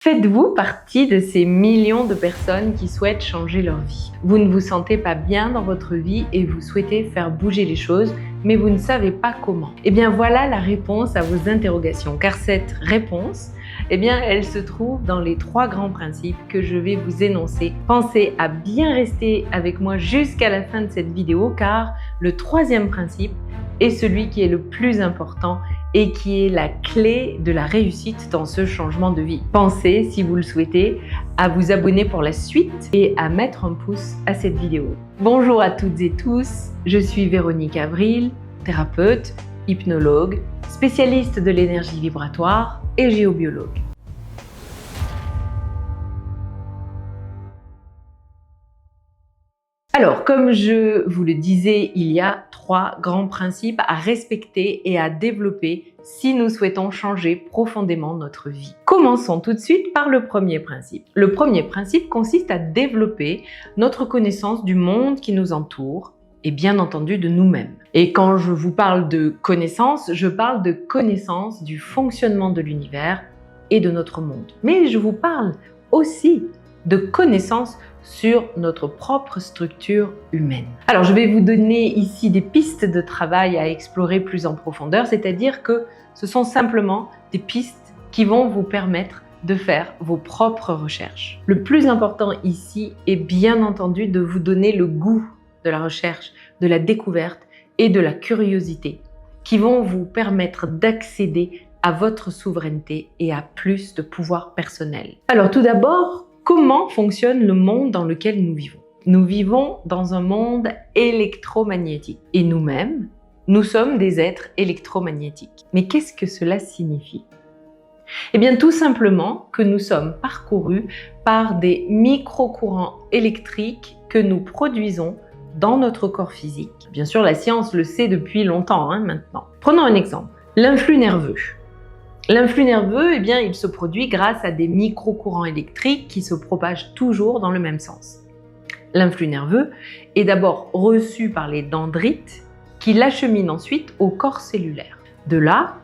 Faites-vous partie de ces millions de personnes qui souhaitent changer leur vie? Vous ne vous sentez pas bien dans votre vie et vous souhaitez faire bouger les choses, mais vous ne savez pas comment. Eh bien voilà la réponse à vos interrogations, car cette réponse, elle se trouve dans les 3 grands principes que je vais vous énoncer. Pensez à bien rester avec moi jusqu'à la fin de cette vidéo, car le 3e principe est celui qui est le plus important et qui est la clé de la réussite dans ce changement de vie. Pensez, si vous le souhaitez, à vous abonner pour la suite et à mettre un pouce à cette vidéo. Bonjour à toutes et tous, je suis Véronique Avril, thérapeute, hypnologue, spécialiste de l'énergie vibratoire et géobiologue. Alors, comme je vous le disais, il y a 3 grands principes à respecter et à développer si nous souhaitons changer profondément notre vie. Commençons tout de suite par le premier principe. Le premier principe consiste à développer notre connaissance du monde qui nous entoure et bien entendu de nous-mêmes. Et quand je vous parle de connaissance, je parle de connaissance du fonctionnement de l'univers et de notre monde. Mais je vous parle aussi de connaissances sur notre propre structure humaine. Alors, je vais vous donner ici des pistes de travail à explorer plus en profondeur, c'est-à-dire que ce sont simplement des pistes qui vont vous permettre de faire vos propres recherches. Le plus important ici est bien entendu de vous donner le goût de la recherche, de la découverte et de la curiosité qui vont vous permettre d'accéder à votre souveraineté et à plus de pouvoir personnel. Alors tout d'abord, comment fonctionne le monde dans lequel nous vivons? Nous vivons dans un monde électromagnétique et nous-mêmes, nous sommes des êtres électromagnétiques. Mais qu'est-ce que cela signifie? Eh bien, tout simplement que nous sommes parcourus par des micro-courants électriques que nous produisons dans notre corps physique. Bien sûr, la science le sait depuis longtemps maintenant. Prenons un exemple, l'influx nerveux. L'influx nerveux, il se produit grâce à des micro-courants électriques qui se propagent toujours dans le même sens. L'influx nerveux est d'abord reçu par les dendrites qui l'acheminent ensuite au corps cellulaire. De là,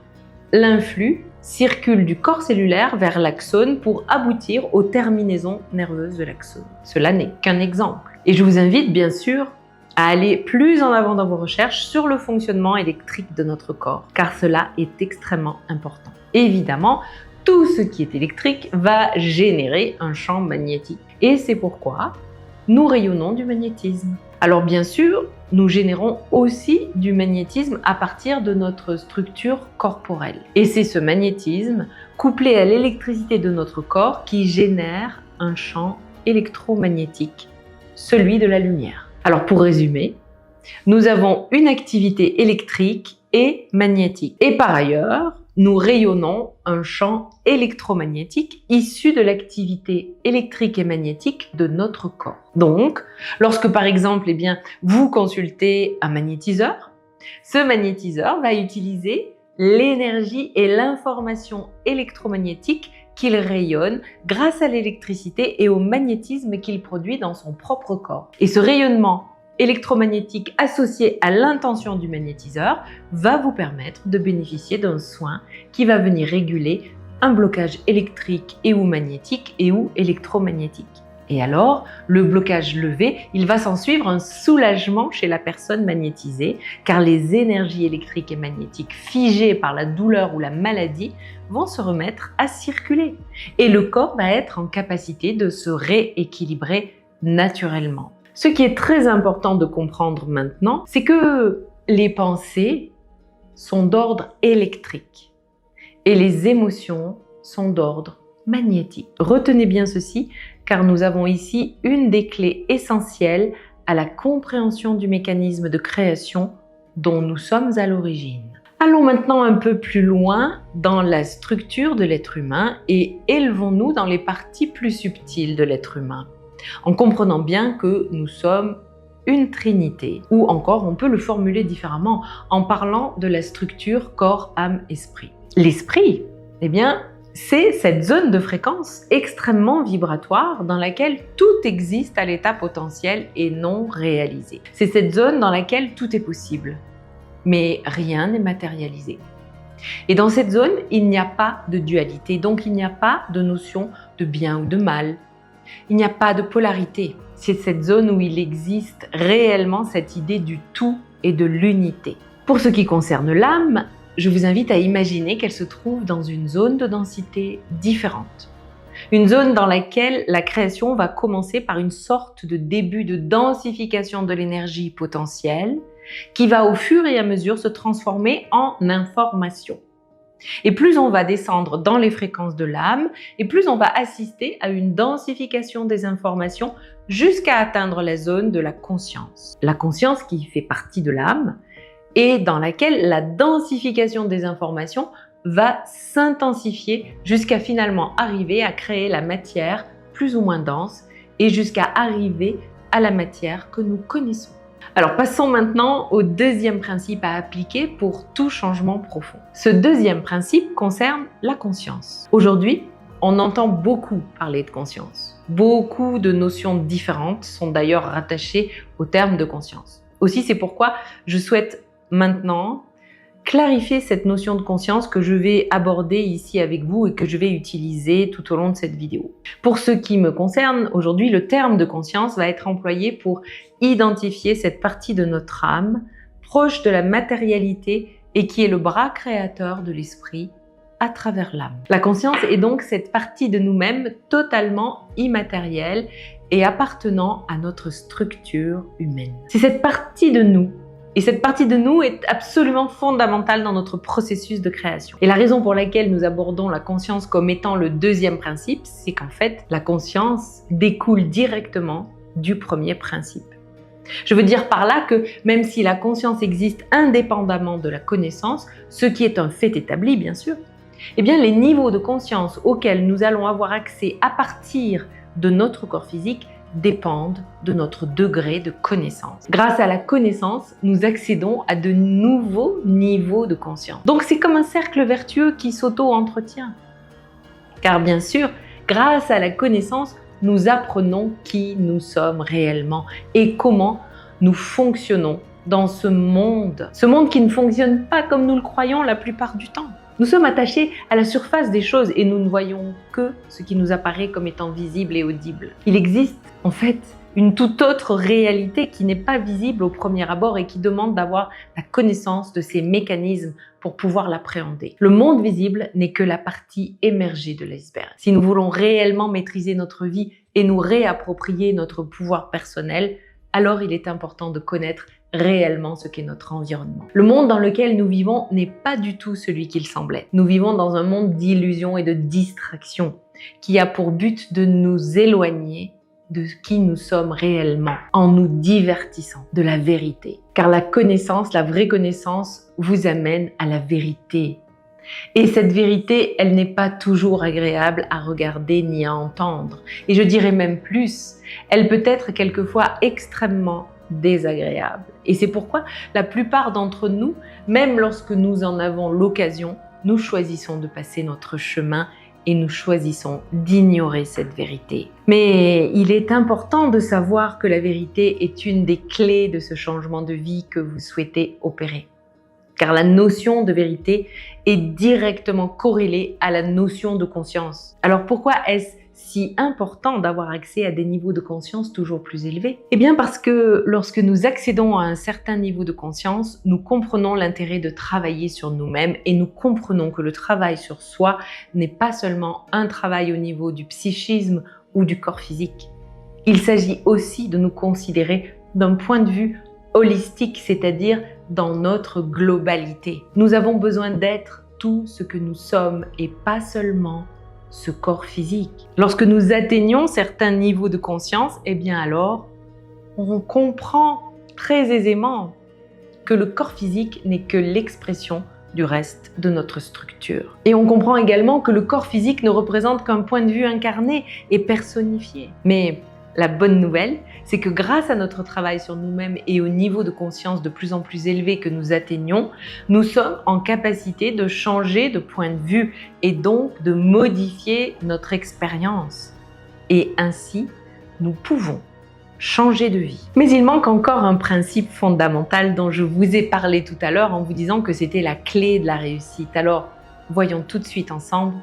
l'influx circule du corps cellulaire vers l'axone pour aboutir aux terminaisons nerveuses de l'axone. Cela n'est qu'un exemple. Et je vous invite bien sûr à aller plus en avant dans vos recherches sur le fonctionnement électrique de notre corps, car cela est extrêmement important. Évidemment, tout ce qui est électrique va générer un champ magnétique. Et c'est pourquoi nous rayonnons du magnétisme. Alors bien sûr, nous générons aussi du magnétisme à partir de notre structure corporelle. Et c'est ce magnétisme, couplé à l'électricité de notre corps, qui génère un champ électromagnétique, celui de la lumière. Alors pour résumer, nous avons une activité électrique et magnétique. Et par ailleurs, nous rayonnons un champ électromagnétique issu de l'activité électrique et magnétique de notre corps. Donc, lorsque par exemple, vous consultez un magnétiseur, ce magnétiseur va utiliser l'énergie et l'information électromagnétique qu'il rayonne grâce à l'électricité et au magnétisme qu'il produit dans son propre corps. Et ce rayonnement électromagnétique associé à l'intention du magnétiseur va vous permettre de bénéficier d'un soin qui va venir réguler un blocage électrique et ou magnétique et ou électromagnétique. Et alors, le blocage levé, il va s'en suivre un soulagement chez la personne magnétisée, car les énergies électriques et magnétiques figées par la douleur ou la maladie vont se remettre à circuler. Et le corps va être en capacité de se rééquilibrer naturellement. Ce qui est très important de comprendre maintenant, c'est que les pensées sont d'ordre électrique et les émotions sont d'ordre magnétique. Retenez bien ceci, car nous avons ici une des clés essentielles à la compréhension du mécanisme de création dont nous sommes à l'origine. Allons maintenant un peu plus loin dans la structure de l'être humain et élevons-nous dans les parties plus subtiles de l'être humain, en comprenant bien que nous sommes une trinité, ou encore on peut le formuler différemment en parlant de la structure corps, âme, esprit. L'esprit, c'est cette zone de fréquence extrêmement vibratoire dans laquelle tout existe à l'état potentiel et non réalisé. C'est cette zone dans laquelle tout est possible, mais rien n'est matérialisé. Et dans cette zone, il n'y a pas de dualité, donc il n'y a pas de notion de bien ou de mal. Il n'y a pas de polarité. C'est cette zone où il existe réellement cette idée du tout et de l'unité. Pour ce qui concerne l'âme, je vous invite à imaginer qu'elle se trouve dans une zone de densité différente. Une zone dans laquelle la création va commencer par une sorte de début de densification de l'énergie potentielle qui va au fur et à mesure se transformer en information. Et plus on va descendre dans les fréquences de l'âme, et plus on va assister à une densification des informations jusqu'à atteindre la zone de la conscience. La conscience qui fait partie de l'âme et dans laquelle la densification des informations va s'intensifier jusqu'à finalement arriver à créer la matière plus ou moins dense et jusqu'à arriver à la matière que nous connaissons. Alors passons maintenant au deuxième principe à appliquer pour tout changement profond. Ce deuxième principe concerne la conscience. Aujourd'hui, on entend beaucoup parler de conscience. Beaucoup de notions différentes sont d'ailleurs rattachées au terme de conscience. Aussi, c'est pourquoi je souhaite maintenant clarifier cette notion de conscience que je vais aborder ici avec vous et que je vais utiliser tout au long de cette vidéo. Pour ce qui me concerne, aujourd'hui, le terme de conscience va être employé pour identifier cette partie de notre âme proche de la matérialité et qui est le bras créateur de l'esprit à travers l'âme. La conscience est donc cette partie de nous-mêmes totalement immatérielle et appartenant à notre structure humaine. C'est cette partie de nous. Et cette partie de nous est absolument fondamentale dans notre processus de création. Et la raison pour laquelle nous abordons la conscience comme étant le deuxième principe, c'est qu'en fait, la conscience découle directement du premier principe. Je veux dire par là que même si la conscience existe indépendamment de la connaissance, ce qui est un fait établi bien sûr, eh bien les niveaux de conscience auxquels nous allons avoir accès à partir de notre corps physique dépendent de notre degré de connaissance. Grâce à la connaissance, nous accédons à de nouveaux niveaux de conscience. Donc c'est comme un cercle vertueux qui s'auto-entretient. Car bien sûr, grâce à la connaissance, nous apprenons qui nous sommes réellement et comment nous fonctionnons dans ce monde qui ne fonctionne pas comme nous le croyons la plupart du temps. Nous sommes attachés à la surface des choses et nous ne voyons que ce qui nous apparaît comme étant visible et audible. Il existe en fait une toute autre réalité qui n'est pas visible au premier abord et qui demande d'avoir la connaissance de ces mécanismes pour pouvoir l'appréhender. Le monde visible n'est que la partie émergée de l'iceberg. Si nous voulons réellement maîtriser notre vie et nous réapproprier notre pouvoir personnel, alors il est important de connaître réellement ce qu'est notre environnement. Le monde dans lequel nous vivons n'est pas du tout celui qu'il semblait. Nous vivons dans un monde d'illusions et de distractions qui a pour but de nous éloigner de qui nous sommes réellement en nous divertissant de la vérité. Car la connaissance, la vraie connaissance, vous amène à la vérité. Et cette vérité, elle n'est pas toujours agréable à regarder ni à entendre. Et je dirais même plus, elle peut être quelquefois extrêmement désagréable. Et c'est pourquoi la plupart d'entre nous, même lorsque nous en avons l'occasion, nous choisissons de passer notre chemin et nous choisissons d'ignorer cette vérité. Mais il est important de savoir que la vérité est une des clés de ce changement de vie que vous souhaitez opérer. Car la notion de vérité est directement corrélée à la notion de conscience. Alors pourquoi est-ce si important d'avoir accès à des niveaux de conscience toujours plus élevés? Eh bien parce que lorsque nous accédons à un certain niveau de conscience, nous comprenons l'intérêt de travailler sur nous-mêmes et nous comprenons que le travail sur soi n'est pas seulement un travail au niveau du psychisme ou du corps physique. Il s'agit aussi de nous considérer d'un point de vue holistique, c'est-à-dire dans notre globalité. Nous avons besoin d'être tout ce que nous sommes et pas seulement ce corps physique. Lorsque nous atteignons certains niveaux de conscience, eh bien alors, on comprend très aisément que le corps physique n'est que l'expression du reste de notre structure. Et on comprend également que le corps physique ne représente qu'un point de vue incarné et personnifié. Mais la bonne nouvelle, c'est que grâce à notre travail sur nous-mêmes et au niveau de conscience de plus en plus élevé que nous atteignons, nous sommes en capacité de changer de point de vue et donc de modifier notre expérience. Et ainsi, nous pouvons changer de vie. Mais il manque encore un principe fondamental dont je vous ai parlé tout à l'heure en vous disant que c'était la clé de la réussite. Alors, voyons tout de suite ensemble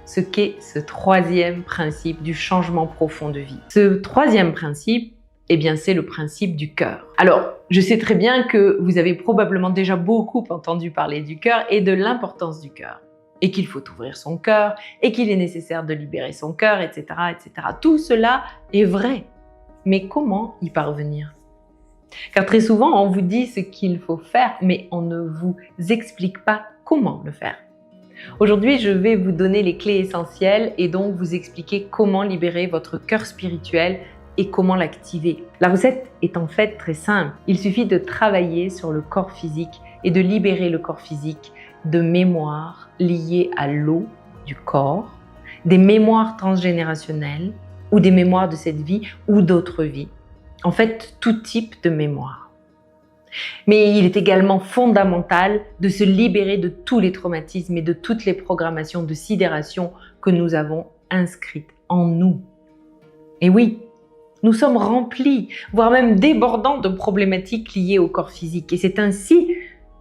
ce qu'est ce troisième principe du changement profond de vie. Ce troisième principe, eh bien, c'est le principe du cœur. Alors, je sais très bien que vous avez probablement déjà beaucoup entendu parler du cœur et de l'importance du cœur. Et qu'il faut ouvrir son cœur, et qu'il est nécessaire de libérer son cœur, etc., etc. Tout cela est vrai. Mais comment y parvenir? Car très souvent, on vous dit ce qu'il faut faire, mais on ne vous explique pas comment le faire. Aujourd'hui, je vais vous donner les clés essentielles et donc vous expliquer comment libérer votre cœur spirituel et comment l'activer. La recette est en fait très simple. Il suffit de travailler sur le corps physique et de libérer le corps physique de mémoires liées à l'eau du corps, des mémoires transgénérationnelles ou des mémoires de cette vie ou d'autres vies. En fait, tout type de mémoire. Mais il est également fondamental de se libérer de tous les traumatismes et de toutes les programmations de sidération que nous avons inscrites en nous. Et oui, nous sommes remplis, voire même débordants de problématiques liées au corps physique. Et c'est ainsi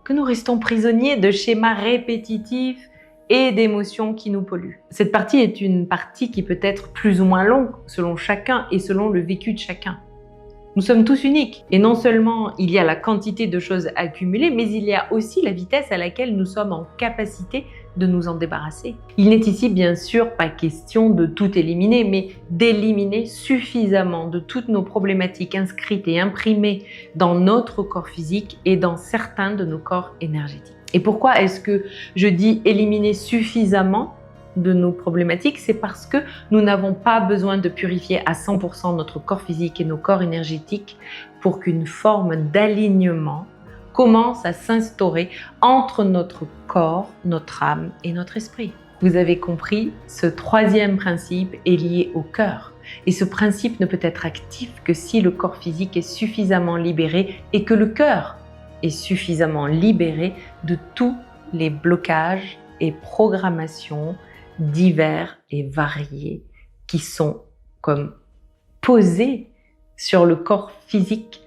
que nous restons prisonniers de schémas répétitifs et d'émotions qui nous polluent. Cette partie est une partie qui peut être plus ou moins longue selon chacun et selon le vécu de chacun. Nous sommes tous uniques et non seulement il y a la quantité de choses accumulées, mais il y a aussi la vitesse à laquelle nous sommes en capacité de nous en débarrasser. Il n'est ici bien sûr pas question de tout éliminer, mais d'éliminer suffisamment de toutes nos problématiques inscrites et imprimées dans notre corps physique et dans certains de nos corps énergétiques. Et pourquoi est-ce que je dis éliminer suffisamment de nos problématiques? C'est parce que nous n'avons pas besoin de purifier à 100% notre corps physique et nos corps énergétiques pour qu'une forme d'alignement commence à s'instaurer entre notre corps, notre âme et notre esprit. Vous avez compris, ce troisième principe est lié au cœur. Et ce principe ne peut être actif que si le corps physique est suffisamment libéré et que le cœur est suffisamment libéré de tous les blocages et programmations divers et variés qui sont comme posés sur le corps physique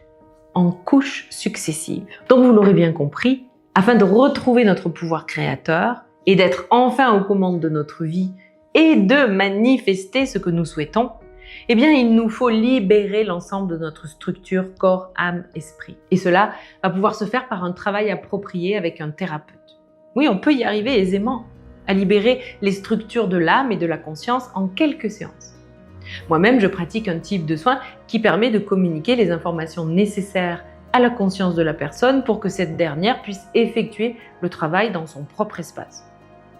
en couches successives. Donc vous l'aurez bien compris, afin de retrouver notre pouvoir créateur et d'être enfin aux commandes de notre vie et de manifester ce que nous souhaitons, eh bien il nous faut libérer l'ensemble de notre structure corps, âme, esprit. Et cela va pouvoir se faire par un travail approprié avec un thérapeute. Oui, on peut y arriver aisément, à libérer les structures de l'âme et de la conscience en quelques séances. Moi-même, je pratique un type de soin qui permet de communiquer les informations nécessaires à la conscience de la personne pour que cette dernière puisse effectuer le travail dans son propre espace.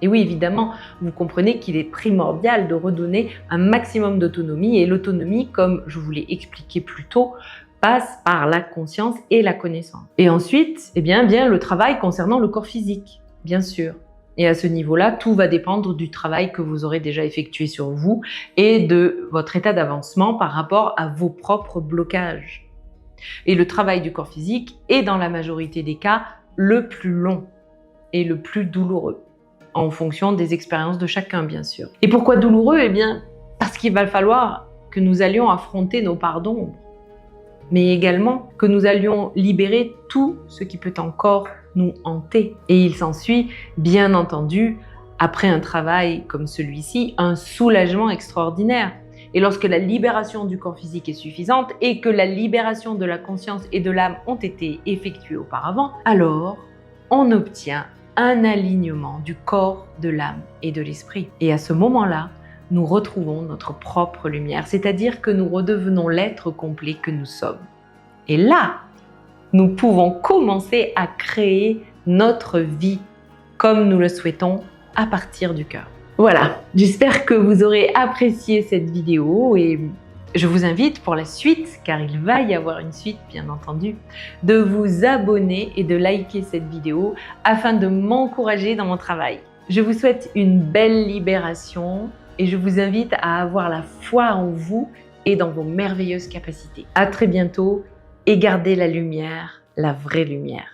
Et oui, évidemment, vous comprenez qu'il est primordial de redonner un maximum d'autonomie et l'autonomie, comme je vous l'ai expliqué plus tôt, passe par la conscience et la connaissance. Et ensuite, bien le travail concernant le corps physique, bien sûr. Et à ce niveau-là, tout va dépendre du travail que vous aurez déjà effectué sur vous et de votre état d'avancement par rapport à vos propres blocages. Et le travail du corps physique est dans la majorité des cas le plus long et le plus douloureux, en fonction des expériences de chacun, bien sûr. Et pourquoi douloureux? Parce qu'il va falloir que nous allions affronter nos parts d'ombre, mais également que nous allions libérer tout ce qui peut encore nous hanter. Et il s'ensuit, bien entendu, après un travail comme celui-ci, un soulagement extraordinaire. Et lorsque la libération du corps physique est suffisante et que la libération de la conscience et de l'âme ont été effectuées auparavant, alors on obtient un alignement du corps, de l'âme et de l'esprit. Et à ce moment-là, nous retrouvons notre propre lumière, c'est-à-dire que nous redevenons l'être complet que nous sommes. Et là, nous pouvons commencer à créer notre vie comme nous le souhaitons à partir du cœur. Voilà, j'espère que vous aurez apprécié cette vidéo et je vous invite pour la suite, car il va y avoir une suite bien entendu, de vous abonner et de liker cette vidéo afin de m'encourager dans mon travail. Je vous souhaite une belle libération et je vous invite à avoir la foi en vous et dans vos merveilleuses capacités. À très bientôt et gardez la lumière, la vraie lumière.